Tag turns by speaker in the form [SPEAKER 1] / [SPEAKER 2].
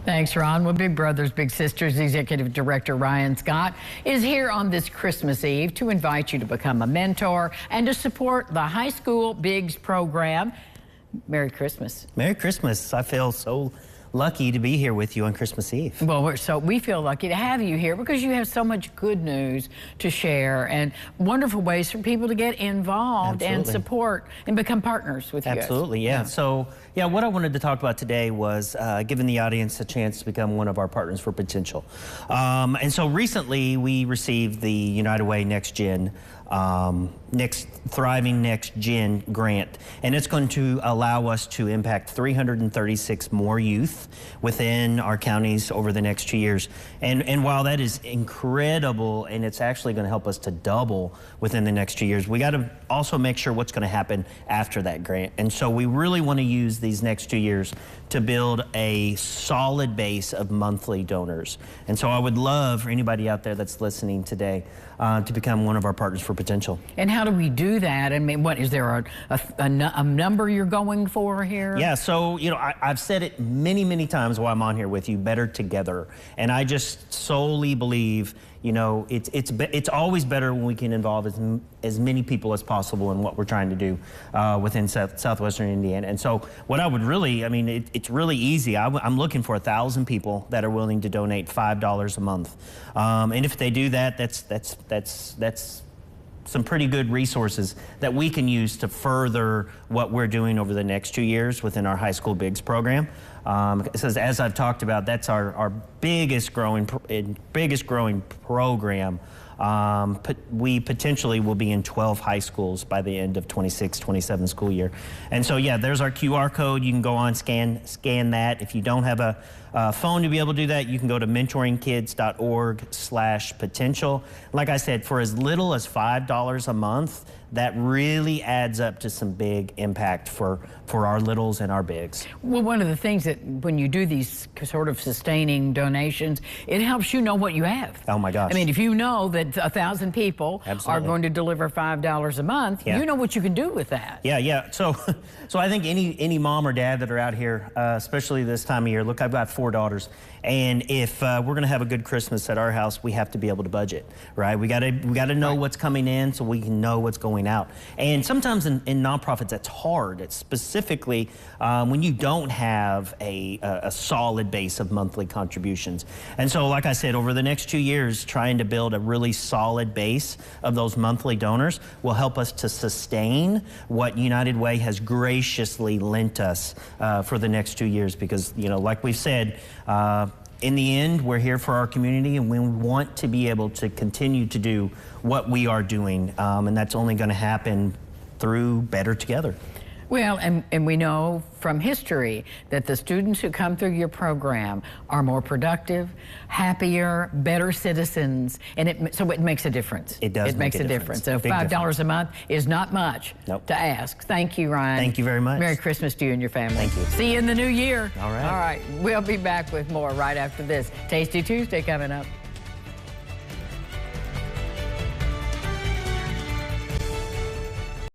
[SPEAKER 1] Thanks, Ron. Well, Big Brothers Big Sisters Executive Director Ryan Scott is here on this Christmas Eve to invite you to become a mentor and to support the high school Bigs program. Merry Christmas.
[SPEAKER 2] Merry Christmas. I feel so lucky to be here with you on Christmas Eve.
[SPEAKER 1] Well, we feel lucky to have you here because you have so much good news to share and wonderful ways for people to get involved and support and become partners with you.
[SPEAKER 2] Absolutely, yeah. So, what I wanted to talk about today was giving the audience a chance to become one of our partners for Potential. And so recently we received the United Way Next Gen Thriving Next Gen grant, and it's going to allow us to impact 336 more youth within our counties over the next 2 years. And while that is incredible, and it's actually going to help us to double within the next 2 years, we got to also make sure what's going to happen after that grant. And so we really want to use these next 2 years to build a solid base of monthly donors. And so I would love for anybody out there that's listening today to become one of our partners for Potential.
[SPEAKER 1] And how do we do that? I mean, what is there a number you're going for here?
[SPEAKER 2] Yeah, so I've said it many times while I'm on here with you, better together. And I just solely believe it's always better when we can involve as many people as possible in what we're trying to do within southwestern Indiana. And so what I would really, it's really easy. I'm looking for 1,000 people that are willing to donate $5 a month. And if they do that, that's some pretty good resources that we can use to further what we're doing over the next 2 years within our high school Bigs program. As I've talked about, that's our biggest growing program. We potentially will be in 12 high schools by the end of 26-27 school year. And so, there's our QR code. You can go on, scan that. If you don't have a phone to be able to do that, you can go to mentoringkids.org/potential. Like I said, for as little as $5 a month, that really adds up to some big impact for our littles and our bigs.
[SPEAKER 1] Well, one of the things that when you do these sort of sustaining donations, it helps you know what you have.
[SPEAKER 2] Oh my gosh.
[SPEAKER 1] I mean, if you know that 1,000 people are going to deliver $5 a month, you know what you can do with that.
[SPEAKER 2] Yeah. So I think any mom or dad that are out here, especially this time of year, look, I've got 4 daughters, and if we're going to have a good Christmas at our house, we have to be able to budget, right? We got to know what's coming in so we can know what's going out. And sometimes in nonprofits that's hard. It's specifically when you don't have a solid base of monthly contributions. And so, like I said, over the next 2 years, trying to build a really solid base of those monthly donors will help us to sustain what United Way has graciously lent us for the next 2 years, because like we've said, in the end, we're here for our community, and we want to be able to continue to do what we are doing, and that's only going to happen through Better Together.
[SPEAKER 1] Well, and we know from history that the students who come through your program are more productive, happier, better citizens, and so it makes a difference.
[SPEAKER 2] It does.
[SPEAKER 1] It makes a difference. So $5 a month is not much to ask. Thank you, Ryan.
[SPEAKER 2] Thank you very much.
[SPEAKER 1] Merry Christmas to you and your family.
[SPEAKER 2] Thank you.
[SPEAKER 1] See you in the new year.
[SPEAKER 2] All right.
[SPEAKER 1] All right. We'll be back with more right after this. Tasty Tuesday coming up.